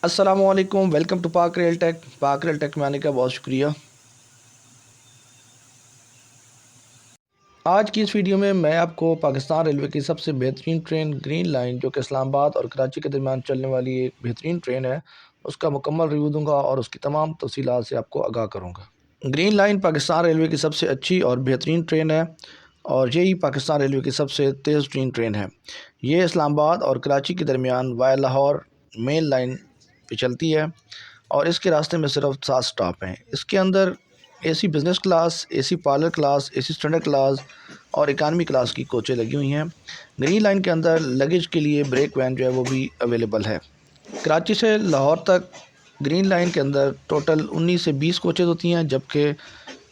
السلام علیکم، welcome to پاک ریل ٹیک میں آنے کا بہت شکریہ۔ آج کی اس ویڈیو میں آپ کو پاکستان ریلوے کی سب سے بہترین ٹرین گرین لائن جو کہ اسلام آباد اور کراچی کے درمیان چلنے والی ایک بہترین ٹرین ہے، اس کا مکمل ریویو دوں گا اور اس کی تمام تفصیلات سے آپ کو آگاہ کروں گا۔ گرین لائن پاکستان ریلوے کی سب سے اچھی اور بہترین ٹرین ہے اور یہی پاکستان ریلوے کی سب سے تیز ترین ٹرین ہے۔ یہ اسلام آباد اور کراچی کے درمیان وائے لاہور مین لائن پہ چلتی ہے اور اس کے راستے میں صرف 7 سٹاپ ہیں۔ اس کے اندر اے سی بزنس کلاس، اے سی پارلر کلاس، اے سی اسٹینڈرڈ کلاس اور اکانومی کلاس کی کوچیں لگی ہوئی ہیں۔ گرین لائن کے اندر لگیج کے لیے بریک وین جو ہے وہ بھی اویلیبل ہے۔ کراچی سے لاہور تک گرین لائن کے اندر ٹوٹل 19 سے 20 کوچز ہوتی ہیں، جبکہ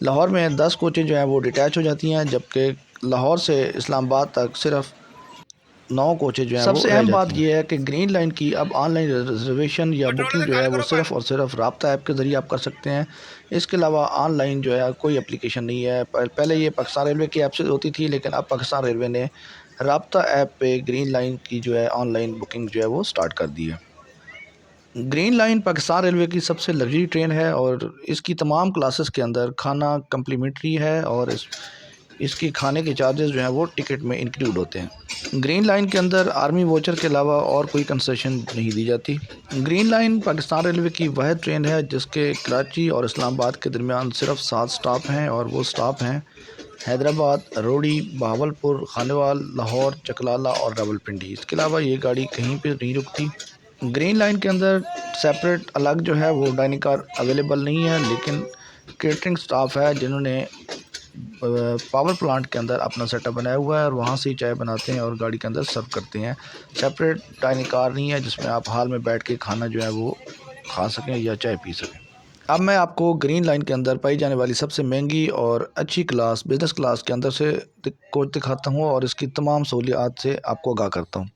لاہور میں 10 کوچیں جو ہیں وہ ڈیٹیچ ہو جاتی ہیں، جبکہ لاہور سے اسلام آباد تک صرف 9 کوچیں جو ہیں سب وہ سے رہ اہم جاتی بات ہیں۔ یہ ہے کہ گرین لائن کی اب آن لائن ریزرویشن یا بکنگ جو ہے وہ صرف اور صرف رابطہ ایپ کے ذریعے آپ کر سکتے ہیں۔ اس کے علاوہ آن لائن جو ہے کوئی اپلیکیشن نہیں ہے۔ پہلے یہ پاکستان ریلوے کی ایپ سے ہوتی تھی، لیکن اب پاکستان ریلوے نے رابطہ ایپ پہ گرین لائن کی جو ہے آن لائن بکنگ جو ہے وہ سٹارٹ کر دی ہے۔ گرین لائن پاکستان ریلوے کی سب سے لگژری ٹرین ہے اور اس کی تمام کلاسز کے اندر کھانا کمپلیمنٹری ہے اور اس کی کھانے کے چارجز جو ہیں وہ ٹکٹ میں انکلوڈ ہوتے ہیں۔ گرین لائن کے اندر آرمی ووچر کے علاوہ اور کوئی کنسیشن نہیں دی جاتی۔ گرین لائن پاکستان ریلوے کی واحد ٹرین ہے جس کے کراچی اور اسلام آباد کے درمیان صرف 7 سٹاپ ہیں اور وہ سٹاپ ہیں حیدرآباد، روڑی، بہاولپور، خانوال، لاہور، چکلالہ اور راولپنڈی۔ اس کے علاوہ یہ گاڑی کہیں پہ نہیں رکتی۔ گرین لائن کے اندر سیپریٹ الگ جو ہے وہ ڈائننگ کار اویلیبل نہیں ہے، لیکن کیٹرنگ سٹاف ہے جنہوں نے پاور پلانٹ کے اندر اپنا سیٹ اپ بنایا ہوا ہے اور وہاں سے ہی چائے بناتے ہیں اور گاڑی کے اندر سرو کرتے ہیں۔ سیپریٹ ڈائننگ کار نہیں ہے جس میں آپ ہال میں بیٹھ کے کھانا جو ہے وہ کھا سکیں یا چائے پی سکیں۔ اب میں آپ کو گرین لائن کے اندر پائی جانے والی سب سے مہنگی اور اچھی کلاس بزنس کلاس کے اندر سے کوچ دکھاتا ہوں اور اس کی تمام سہولیات سے آپ کو آگاہ کرتا ہوں۔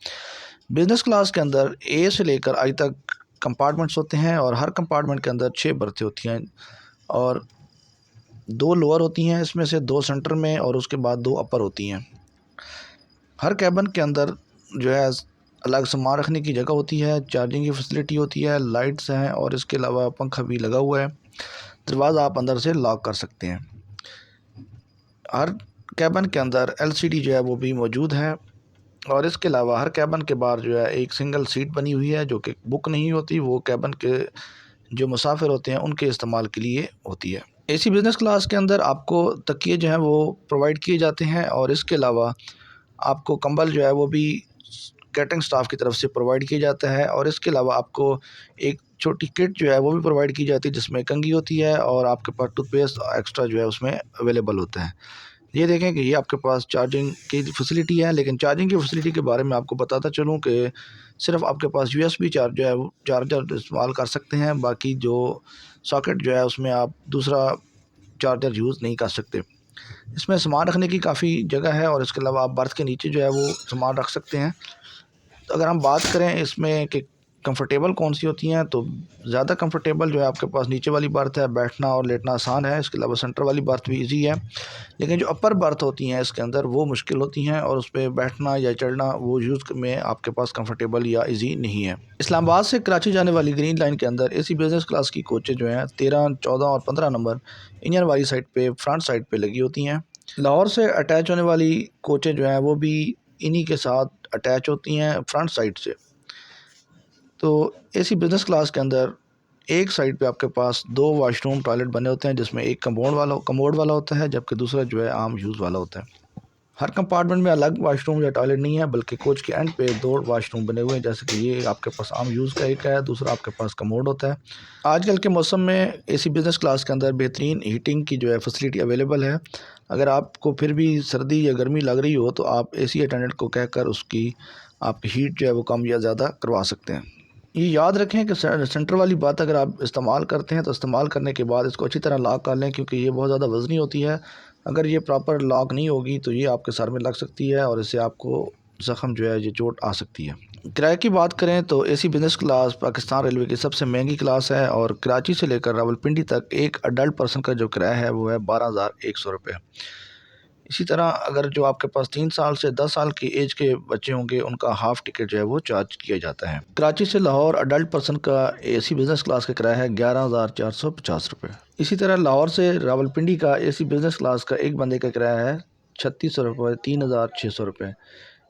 بزنس کلاس کے اندر اے سے لے کر آئی تک کمپارٹمنٹس ہوتے ہیں اور ہر کمپارٹمنٹ کے اندر 6 برتھیں ہوتی ہیں اور 2 لوور ہوتی ہیں، اس میں سے 2 سینٹر میں اور اس کے بعد 2 اپر ہوتی ہیں۔ ہر کیبن کے اندر جو ہے الگ سامان رکھنے کی جگہ ہوتی ہے، چارجنگ کی فیسلٹی ہوتی ہے، لائٹس ہیں اور اس کے علاوہ پنکھا بھی لگا ہوا ہے۔ دروازہ آپ اندر سے لاک کر سکتے ہیں۔ ہر کیبن کے اندر LCD جو ہے وہ بھی موجود ہے اور اس کے علاوہ ہر کیبن کے باہر جو ہے ایک سنگل سیٹ بنی ہوئی ہے جو کہ بک نہیں ہوتی، وہ کیبن کے جو مسافر ہوتے ہیں ان کے استعمال کے لیے ہوتی ہے۔ اے سی بزنس کلاس کے اندر آپ کو تکیے جو ہیں وہ پرووائڈ کیے جاتے ہیں اور اس کے علاوہ آپ کو کمبل جو ہے وہ بھی کیٹرنگ سٹاف کی طرف سے پرووائڈ کیا جاتا ہے اور اس کے علاوہ آپ کو ایک چھوٹی کٹ جو ہے وہ بھی پرووائڈ کی جاتی ہے جس میں کنگھی ہوتی ہے اور آپ کے پاس ٹوتھ پیسٹ ایکسٹرا جو ہے اس میں اویلیبل ہوتا ہے۔ یہ دیکھیں کہ یہ آپ کے پاس چارجنگ کی فیسلٹی ہے، لیکن چارجنگ کی فیسلٹی کے بارے میں آپ کو بتاتا چلوں کہ صرف آپ کے پاس USB چارج جو ہے وہ چارجر استعمال کر سکتے ہیں، باقی جو ساکٹ جو ہے اس میں آپ دوسرا چارجر یوز نہیں کر سکتے۔ اس میں سامان رکھنے کی کافی جگہ ہے اور اس کے علاوہ آپ برتھ کے نیچے جو ہے وہ سامان رکھ سکتے ہیں۔ تو اگر ہم بات کریں اس میں کہ کمفرٹیبل کون سی ہوتی ہیں، تو زیادہ کمفرٹیبل جو ہے آپ کے پاس نیچے والی برتھ ہے، بیٹھنا اور لیٹنا آسان ہے۔ اس کے علاوہ سینٹر والی برتھ بھی ایزی ہے، لیکن جو اپر برتھ ہوتی ہیں اس کے اندر وہ مشکل ہوتی ہیں اور اس پہ بیٹھنا یا چڑھنا وہ یوز میں آپ کے پاس کمفرٹیبل یا ایزی نہیں ہے۔ اسلام آباد سے کراچی جانے والی گرین لائن کے اندر اے سی بزنس کلاس کی کوچیں جو ہیں 13، 14 اور 15 نمبر انجن والی سائڈ پہ فرنٹ سائڈ پہ لگی ہوتی ہیں۔ لاہور سے اٹیچ ہونے والی کوچیں جو ہیں وہ بھی انہی کے ساتھ اٹیچ ہوتی ہیں فرنٹ سائڈ سے۔ تو اے سی بزنس کلاس کے اندر ایک سائڈ پہ آپ کے پاس 2 واش روم ٹوائلٹ بنے ہوتے ہیں جس میں ایک کموڈ والا ہوتا ہے جبکہ دوسرا جو ہے عام یوز والا ہوتا ہے۔ ہر کمپارٹمنٹ میں الگ واش روم یا ٹوائلٹ نہیں ہے بلکہ کوچ کے اینڈ پہ 2 واش روم بنے ہوئے ہیں، جیسے کہ یہ آپ کے پاس عام یوز کا ایک ہے، دوسرا آپ کے پاس کموڈ ہوتا ہے۔ آج کل کے موسم میں اے سی بزنس کلاس کے اندر بہترین ہیٹنگ کی جو ہے فیسلٹی اویلیبل ہے۔ اگر آپ کو پھر بھی سردی یا گرمی لگ رہی ہو تو آپ اے سی اٹینڈنٹ کو کہہ کر اس کی آپ کی ہیٹ جو ہے وہ کم یا زیادہ کروا سکتے ہیں۔ یہ یاد رکھیں کہ سینٹر والی بات اگر آپ استعمال کرتے ہیں تو استعمال کرنے کے بعد اس کو اچھی طرح لاک کر لیں، کیونکہ یہ بہت زیادہ وزنی ہوتی ہے۔ اگر یہ پراپر لاک نہیں ہوگی تو یہ آپ کے سر میں لگ سکتی ہے اور اس سے آپ کو زخم جو ہے یہ چوٹ آ سکتی ہے۔ کرائے کی بات کریں تو اے سی بزنس کلاس پاکستان ریلوے کی سب سے مہنگی کلاس ہے اور کراچی سے لے کر راولپنڈی تک ایک اڈلٹ پرسن کا جو کرایہ ہے وہ ہے 12,100 روپے۔ اسی طرح اگر جو آپ کے پاس 3 سال سے 10 سال کی ایج کے بچے ہوں گے ان کا ہاف ٹکٹ جو ہے وہ چارج کیا جاتا ہے۔ کراچی سے لاہور اڈلٹ پرسن کا اے سی بزنس کلاس کا کرایہ ہے 11,450 روپے۔ اسی طرح لاہور سے راولپنڈی کا اے سی بزنس کلاس کا ایک بندے کا کرایہ ہے 3600 روپے، 3,600 روپے۔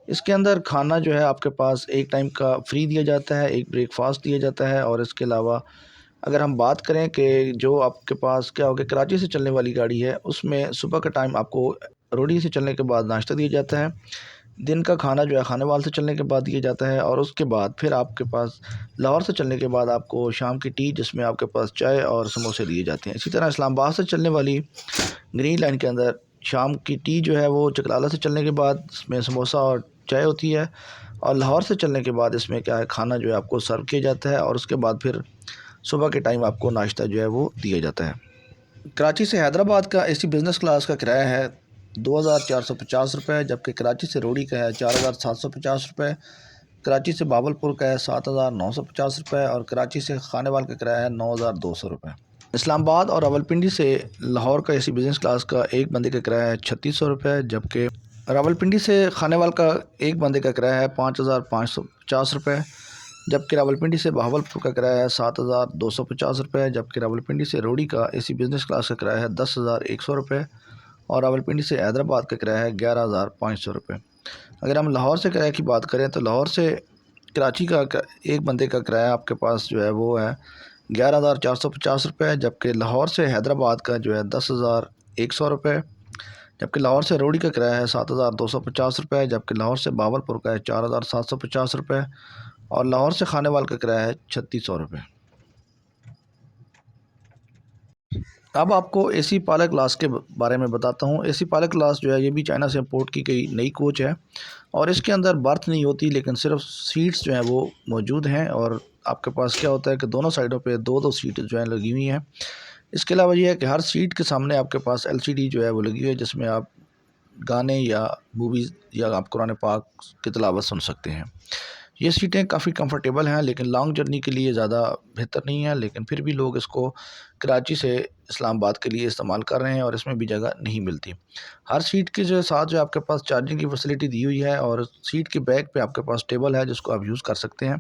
اس کے اندر کھانا جو ہے آپ کے پاس ایک ٹائم کا فری دیا جاتا ہے، ایک بریک فاسٹ دیا جاتا ہے، اور اس کے علاوہ اگر ہم بات کریں کہ جو آپ کے پاس کیا ہوگا کراچی سے چلنے والی گاڑی ہے اس میں صبح کا ٹائم آپ کو روڈی سے چلنے کے بعد ناشتہ دیا جاتا ہے، دن کا کھانا جو ہے خانے وال سے چلنے کے بعد دیا جاتا ہے، اور اس کے بعد پھر آپ کے پاس لاہور سے چلنے کے بعد آپ کو شام کی ٹی جس میں آپ کے پاس چائے اور سموسے دیے جاتے ہیں۔ اسی طرح اسلام آباد سے چلنے والی گرین لائن کے اندر شام کی ٹی جو ہے وہ چکلالہ سے چلنے کے بعد اس میں سموسہ اور چائے ہوتی ہے، اور لاہور سے چلنے کے بعد اس میں کیا ہے کھانا جو ہے آپ کو سرو کیا جاتا ہے، اور اس کے بعد پھر صبح کے ٹائم آپ کو ناشتہ جو ہے وہ دیا جاتا ہے۔ کراچی سے حیدرآباد کا اے سی بزنس کلاس کا کرایہ ہے 2,450 روپے، جبکہ کراچی سے روڑی کا ہے 4,750 روپے، کراچی سے بہاولپور کا ہے 7,950 روپے، اور کراچی سے خانے وال کا کرایہ ہے 9,200 روپے۔ اسلام آباد اور راولپنڈی سے لاہور کا اے سی بزنس کلاس کا ایک بندے کا کرایہ ہے 3,600 روپے، جبکہ راولپنڈی سے خانے وال کا ایک بندے کا کرایہ ہے 5,550 روپے، جبکہ راولپنڈی سے بہاولپور کا کرایہ ہے 7,250 روپے، جبکہ راولپنڈی سے روڑی کا اے سی بزنس کلاس کا کرایہ ہے 10,100 روپے، اور راولپنڈی سے حیدرآباد کا کرایہ ہے 11,500 روپے۔ اگر ہم لاہور سے کرایہ کی بات کریں تو لاہور سے کراچی کا ایک بندے کا کرایہ آپ کے پاس جو ہے وہ ہے 11,450 روپے، جبکہ لاہور سے حیدرآباد کا جو ہے 10,100 روپے، جبکہ لاہور سے روڑی کا کرایہ ہے 7,250 روپے، جبکہ لاہور سے بہاولپور کا ہے 4,750 روپے، اور لاہور سے خانے وال کا کرایہ ہے 3,600 روپے۔ اب آپ کو اے سی پائلٹ کلاس کے بارے میں بتاتا ہوں۔ اے سی پائلٹ کلاس جو ہے یہ بھی چائنا سے امپورٹ کی گئی نئی کوچ ہے، اور اس کے اندر برتھ نہیں ہوتی لیکن صرف سیٹس جو ہیں وہ موجود ہیں، اور آپ کے پاس کیا ہوتا ہے کہ دونوں سائڈوں پہ دو دو سیٹ جو ہیں لگی ہوئی ہیں۔ اس کے علاوہ یہ ہے کہ ہر سیٹ کے سامنے آپ کے پاس LCD جو ہے وہ لگی ہوئی ہے جس میں آپ گانے یا موویز یا آپ قرآن پاک کی تلاوت سن سکتے ہیں۔ یہ سیٹیں کافی کمفرٹیبل ہیں لیکن لانگ جرنی کے لیے زیادہ بہتر نہیں ہیں، لیکن پھر بھی لوگ اس کو کراچی سے اسلام آباد کے لیے استعمال کر رہے ہیں، اور اس میں بھی جگہ نہیں ملتی۔ ہر سیٹ کے جو ساتھ جو آپ کے پاس چارجنگ کی فیسلٹی دی ہوئی ہے، اور سیٹ کے بیک پہ آپ کے پاس ٹیبل ہے جس کو آپ یوز کر سکتے ہیں،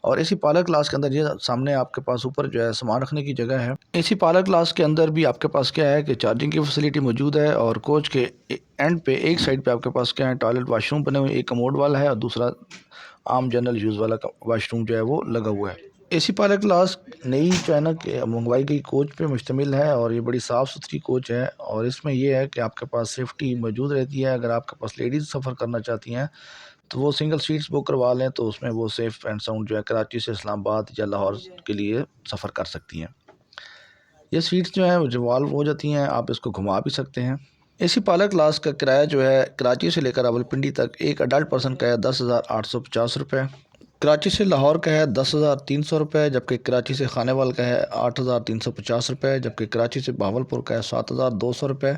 اور اے سی پائلٹ کلاس کے اندر یہ سامنے آپ کے پاس اوپر جو ہے سامان رکھنے کی جگہ ہے۔ اے سی پائلٹ کلاس کے اندر بھی آپ کے پاس کیا ہے کہ چارجنگ کی فیسلٹی موجود ہے، اور کوچ کے اینڈ پہ ایک سائڈ پہ آپ کے پاس کیا ہے ٹوائلٹ واش روم بنے ہوئے، ایک کموڈ والا ہے اور دوسرا عام جنرل یوز والا واش روم جو ہے وہ لگا ہوا ہے۔ اے سی پائلٹ کلاس نئی چائنا کے منگوائی گئی کوچ پہ مشتمل ہے، اور یہ بڑی صاف ستھری کوچ ہے، اور اس میں یہ ہے کہ آپ کے پاس سیفٹی موجود رہتی ہے۔ اگر آپ کے پاس لیڈیز سفر کرنا چاہتی ہیں تو وہ سنگل سیٹس بک کروا لیں تو اس میں وہ سیف اینڈ ساؤنڈ جو ہے کراچی سے اسلام آباد یا لاہور کے لیے سفر کر سکتی ہیں۔ یہ سیٹس جو ہیں وہ ریوالو ہو جاتی ہیں، آپ اس کو گھما بھی سکتے ہیں۔ اے سی پائلٹ کلاس کا کرایہ جو ہے کراچی سے لے کر راولپنڈی تک ایک اڈلٹ پرسن کا ہے 10,850 روپے، کراچی سے لاہور کا ہے 10,300 روپے، جبکہ کراچی سے خانے وال کا ہے 8,350 روپے، جبکہ کراچی سے بہاولپور کا ہے 7,200 روپے،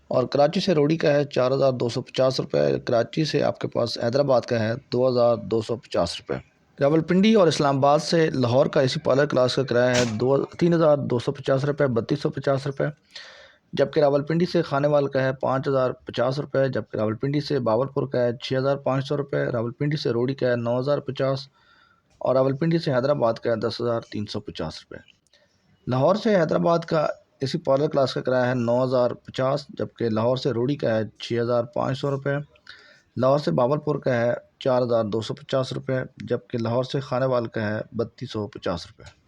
اور کراچی سے روڑی کا ہے 4,250 روپے، کراچی سے آپ کے پاس حیدرآباد کا ہے 2,250 روپے۔ راولپنڈی اور اسلام آباد سے لاہور کا اے سی پائلٹ کلاس کا کرایہ ہے 3,250 روپے، 3,250 روپے، جبکہ راولپنڈی سے خانے وال کا ہے 5,050 روپے، جبکہ راولپنڈی سے بہاولپور کا ہے 6,500 روپے، راولپنڈی سے روڑی کا ہے 9,050، اور راولپنڈی سے حیدرآباد کا ہے 10,350 روپے۔ لاہور سے حیدرآباد کا اے سی پائلٹ کلاس کا کرایہ ہے 9,050، جبکہ لاہور سے روڑی کا ہے 6,500 روپے، لاہور سے بہاولپور کا ہے 4,250 روپے، جبکہ لاہور سے خانے وال کا ہے 3,250 روپے۔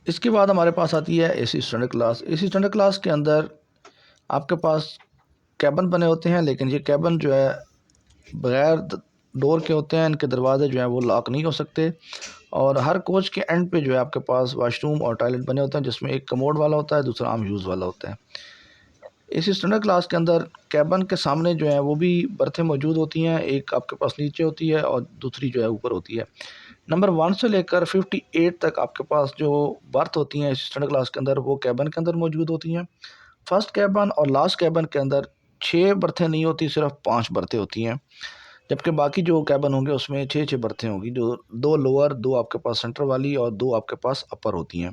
اس کے بعد ہمارے پاس آتی ہے اے سی اسٹینڈرڈ کلاس۔ اے سی اسٹینڈرڈ کلاس کے اندر آپ کے پاس کیبن بنے ہوتے ہیں، لیکن یہ کیبن جو ہے بغیر ڈور کے ہوتے ہیں، ان کے دروازے جو ہیں وہ لاک نہیں ہو سکتے، اور ہر کوچ کے اینڈ پہ جو ہے آپ کے پاس واش روم اور ٹوائلٹ بنے ہوتے ہیں جس میں ایک کموڈ والا ہوتا ہے، دوسرا عام یوز والا ہوتا ہے۔ اے سی اسٹینڈرڈ کلاس کے اندر کیبن کے سامنے جو ہیں وہ بھی برتھیں موجود ہوتی ہیں، ایک آپ کے پاس نیچے ہوتی ہے اور دوسری جو ہے اوپر ہوتی ہے۔ نمبر 1 سے لے کر 58 تک آپ کے پاس جو برتھ ہوتی ہیں اے سی اسٹینڈرڈ کلاس کے اندر وہ کیبن کے اندر موجود ہوتی ہیں۔ فرسٹ کیبن اور لاسٹ کیبن کے اندر 6 برتھیں نہیں ہوتی، صرف 5 برتھیں ہوتی ہیں، جبکہ باقی جو کیبن ہوں گے اس میں 6 برتھیں ہوں گی، جو 2 لوور، 2 آپ کے پاس سینٹر والی اور 2 آپ کے پاس اپر ہوتی ہیں۔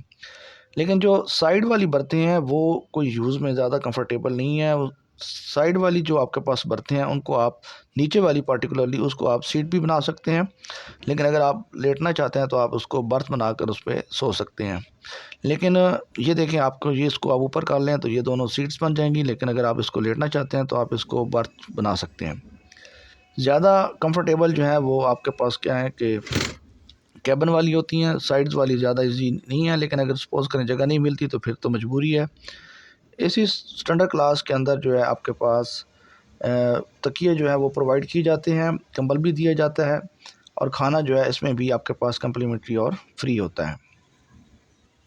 لیکن جو سائیڈ والی برتھیں ہیں وہ کوئی یوز میں زیادہ کمفرٹیبل نہیں ہے. سائیڈ والی جو آپ کے پاس برتھیں ہیں ان کو آپ نیچے والی پارٹیکولرلی اس کو آپ سیٹ بھی بنا سکتے ہیں، لیکن اگر آپ لیٹنا چاہتے ہیں تو آپ اس کو برتھ بنا کر اس پہ سو سکتے ہیں. لیکن یہ دیکھیں آپ کو یہ اس کو آپ اوپر کر لیں تو یہ دونوں سیٹس بن جائیں گی، لیکن اگر آپ اس کو لیٹنا چاہتے ہیں تو آپ اس کو برتھ بنا سکتے ہیں. زیادہ کمفرٹیبل جو ہے وہ آپ کے پاس کیا ہے کہ کیبن والی ہوتی ہیں، سائڈز والی زیادہ ایزی نہیں ہے، لیکن اگر سپوز کریں جگہ نہیں ملتی تو پھر تو مجبوری ہے. اسی اسٹینڈرڈ کلاس کے اندر جو ہے آپ کے پاس تکیے جو ہے وہ پرووائڈ کیے جاتے ہیں، کمبل بھی دیا جاتا ہے، اور کھانا جو ہے اس میں بھی آپ کے پاس کمپلیمنٹری اور فری ہوتا ہے.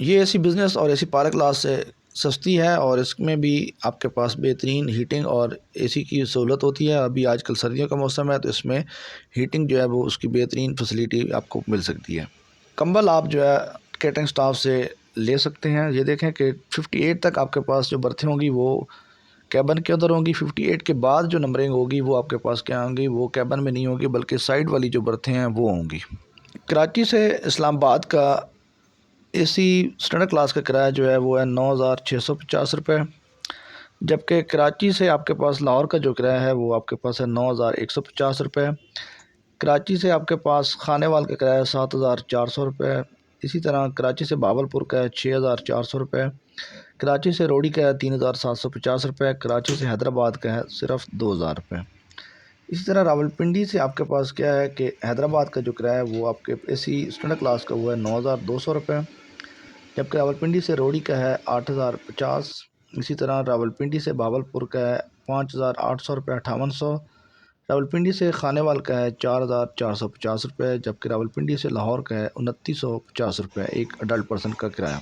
یہ اے سی بزنس اور اے سی پارک کلاس سے سستی ہے، اور اس میں بھی آپ کے پاس بہترین ہیٹنگ اور اے سی کی سہولت ہوتی ہے. ابھی آج کل سردیوں کا موسم ہے تو اس میں ہیٹنگ جو ہے وہ اس کی بہترین فیسلٹی آپ کو مل سکتی ہے. کمبل آپ جو ہے کیٹرنگ سٹاف سے لے سکتے ہیں. یہ دیکھیں کہ 58 تک آپ کے پاس جو برتھیں ہوں گی وہ کیبن کے اندر ہوں گی. 58 کے بعد جو نمبرنگ ہوگی وہ آپ کے پاس کیا ہوں گی، وہ کیبن میں نہیں ہوگی بلکہ سائیڈ والی جو برتھیں ہیں وہ ہوں گی. کراچی سے اسلام آباد کا اے سی اسٹینڈرڈ کلاس کا کرایہ جو ہے وہ ہے 9650 روپے، جبکہ کراچی سے آپ کے پاس لاہور کا جو کرایہ ہے وہ آپ کے پاس ہے 9150 روپے. کراچی سے آپ کے پاس خانے وال کا کرایہ 7400 روپے. اسی طرح کراچی سے بہاولپور کا ہے 6400 روپے. کراچی سے روڑی کا ہے 3750 روپے. کراچی سے حیدرآباد کا ہے صرف 2000 روپے. اسی طرح راولپنڈی سے آپ کے پاس کیا ہے کہ حیدرآباد کا جو کرایہ ہے وہ آپ کے اے سی اسٹینڈرڈ کلاس کا وہ ہے 9200 روپے، جبکہ راولپنڈی سے روڑی کا ہے 8050. اسی طرح راولپنڈی سے بہاولپور کا ہے 5800 روپے 5800. راولپنڈی سے خانے وال کا ہے 4450 روپے، جبکہ راولپنڈی سے لاہور کا ہے 2950 روپے ایک اڈلٹ پرسن کا کرایہ.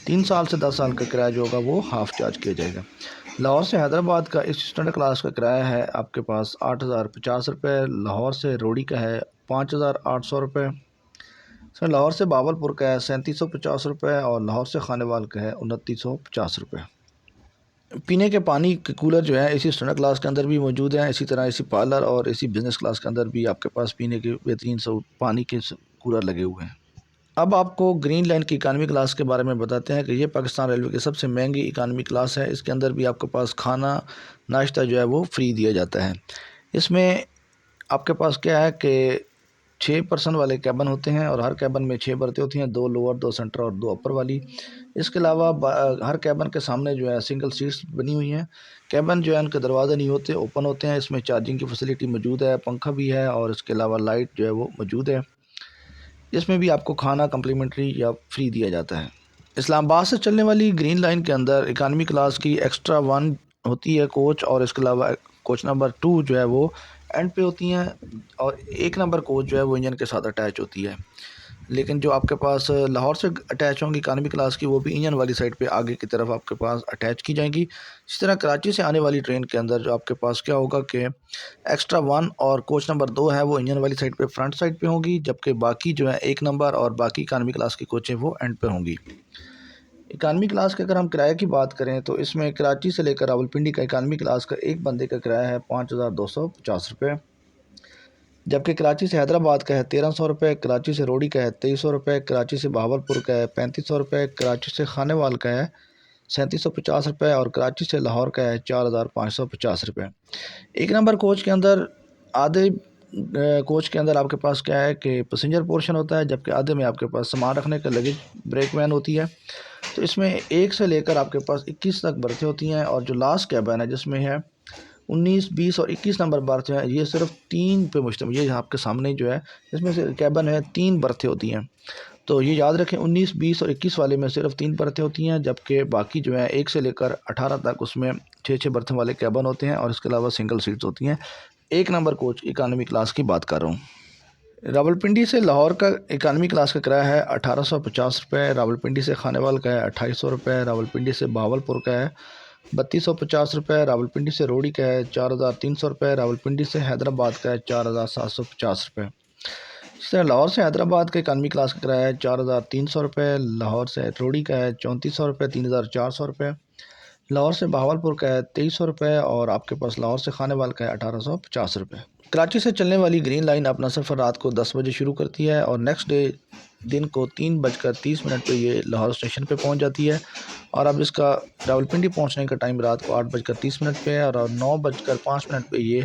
3 سال سے 10 سال کا کرایہ جو ہوگا وہ ہاف چارج کیا جائے گا. لاہور سے حیدرآباد کا اس اسٹینڈرڈ کلاس کا کرایہ ہے آپ کے پاس 8050 روپے. لاہور سے روڑی کا ہے 5800 روپے. سر لاہور سے بہاولپور کا ہے 3750 روپے، اور لاہور سے خانے وال کا ہے 2950 روپے. پینے کے پانی کے کولر جو ہے اسی اسٹینڈرڈ کلاس کے اندر بھی موجود ہیں. اسی طرح اسی پارلر اور اسی بزنس کلاس کے اندر بھی آپ کے پاس پینے کے بہترین پانی کے کولر لگے ہوئے ہیں. اب آپ کو گرین لائن کی اکانومی کلاس کے بارے میں بتاتے ہیں کہ یہ پاکستان ریلوے کی سب سے مہنگی اکانومی کلاس ہے. اس کے اندر بھی آپ کے پاس کھانا ناشتہ جو ہے وہ فری دیا جاتا ہے. اس میں آپ کے پاس کیا ہے کہ 6 پرسن والے کیبن ہوتے ہیں، اور ہر کیبن میں 6 برتھیں ہوتی ہیں، 2 لوور 2 سینٹر اور 2 اپر والی. اس کے علاوہ ہر کیبن کے سامنے جو ہے سنگل سیٹس بنی ہوئی ہیں. کیبن جو ہے ان کے دروازے نہیں ہوتے، اوپن ہوتے ہیں. اس میں چارجنگ کی فیسلٹی موجود ہے، پنکھا بھی ہے، اور اس کے علاوہ لائٹ جو ہے وہ موجود ہے. اس میں بھی آپ کو کھانا کمپلیمنٹری یا فری دیا جاتا ہے. اسلام آباد سے چلنے والی گرین لائن کے اندر اکانومی کلاس کی ایکسٹرا 1 ہوتی ہے کوچ، اور اس کے علاوہ کوچ نمبر 2 جو ہے وہ اینڈ پہ ہوتی ہیں، اور 1 نمبر کوچ جو ہے وہ انجن کے ساتھ اٹیچ ہوتی ہے. لیکن جو آپ کے پاس لاہور سے اٹیچ ہوں گی اکانومی کلاس کی وہ بھی انجن والی سائڈ پہ آگے کی طرف آپ کے پاس اٹیچ کی جائیں گی. اس طرح کراچی سے آنے والی ٹرین کے اندر جو آپ کے پاس کیا ہوگا کہ ایکسٹرا 1 اور کوچ نمبر 2 ہے وہ انجن والی سائڈ پہ فرنٹ سائڈ پہ ہوگی، جبکہ باقی جو ہے 1 نمبر اور باقی اکانومی کلاس کی کوچیں وہ اینڈ پہ ہوں گی. اکانومی کلاس کے اگر ہم کرایے کی بات کریں تو اس میں کراچی سے لے کر راولپنڈی کا اکانومی کلاس کا ایک بندے کا کرایہ ہے 5250 روپے، جبکہ کراچی سے حیدرآباد کا ہے 1300 روپے. کراچی سے روڑی کا ہے 2300 روپے. کراچی سے بہاولپور کا ہے 3500 روپے. کراچی سے خانے وال کا ہے 3750 روپے، اور کراچی سے لاہور کا ہے 4550 روپے. 1 نمبر کوچ کے اندر آدھے کوچ کے اندر آپ کے پاس کیا ہے کہ پیسنجر پورشن ہوتا ہے، جبکہ آدھے میں آپ کے پاس سامان رکھنے کا لگیج بریک وین ہوتی ہے. تو اس میں 1 سے لے کر آپ کے پاس 21 تک برتھیں ہوتی ہیں، اور جو لاسٹ کیبن ہے جس میں ہے 19 20 اور 21 نمبر برتھ ہے یہ صرف 3 پہ مشتمل. یہ آپ کے سامنے جو ہے اس میں سے کیبن ہے 3 برتھیں ہوتی ہیں. تو یہ یاد رکھیں 19 20 اور 21 والے میں صرف 3 برتھیں ہوتی ہیں، جبکہ باقی جو ہے 1 سے لے کر 18 تک اس میں 6 برتھیں والے کیبن ہوتے ہیں، اور اس کے علاوہ سنگل سیٹس ہوتی ہیں. 1 نمبر کوچ اکانومی کلاس کی بات کر رہا ہوں. راولپنڈی سے لاہور کا اکانومی کلاس کا کرایہ ہے 1850 روپے. راولپنڈی سے خانے وال کا ہے 2800 روپے. راولپنڈی سے بہاولپور کا ہے 3250 روپے. راولپنڈی سے روڑی کا ہے 4300 روپے. راولپنڈی سے حیدرآباد کا ہے 4750 روپے. اس طرح لاہور سے حیدرآباد کا اکانومی کلاس کا کرایہ ہے 4300 روپے. لاہور سے روڑی کا ہے 3400 روپے 3400 روپے. لاہور سے بہاولپور کا ہے 2300 روپے، اور آپ کے پاس لاہور سے خانے وال کا ہے 1850 روپے. کراچی سے چلنے والی گرین لائن اپنا سفر رات کو 10 بجے شروع کرتی ہے، اور نیکسٹ ڈے دن کو 3:30 پہ یہ لاہور اسٹیشن پہ پہنچ جاتی ہے، اور اب اس کا راولپنڈی پہنچنے کا ٹائم رات کو 8:30 پہ ہے، اور 9:05 پہ یہ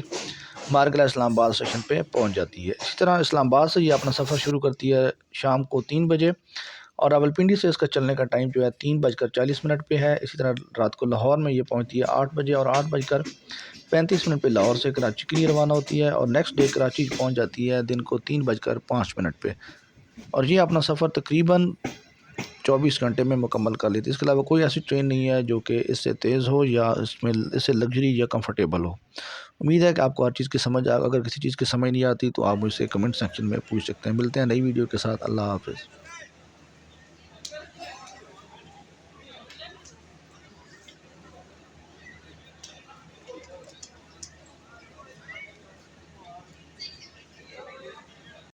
مارگلہ اسلام آباد اسٹیشن پہ پہنچ جاتی ہے۔ اسی طرح اسلام آباد سے یہ اپنا سفر شروع کرتی ہے شام کو 3 بجے، اور راولپنڈی سے اس کا چلنے کا ٹائم جو ہے 3:40 پہ ہے۔ اسی طرح رات کو لاہور میں یہ پہنچتی ہے 8 بجے، اور 8:35 پہ لاہور سے کراچی کے لیے روانہ ہوتی ہے، اور نیکسٹ ڈے کراچی پہنچ جاتی ہے دن کو 3:05 پہ، اور یہ اپنا سفر تقریباً 24 گھنٹے میں مکمل کر لیتی ہے۔ اس کے علاوہ کوئی ایسی ٹرین نہیں ہے جو کہ اس سے تیز ہو یا اس سے لگژری یا کمفرٹیبل ہو۔ امید ہے کہ آپ کو ہر چیز کی سمجھ اگر کسی چیز کی سمجھ نہیں آتی تو آپ مجھ سے کمنٹ سیکشن میں پوچھ سکتے ہیں۔ ملتے ہیں نئی ویڈیو کے ساتھ۔ اللہ حافظ۔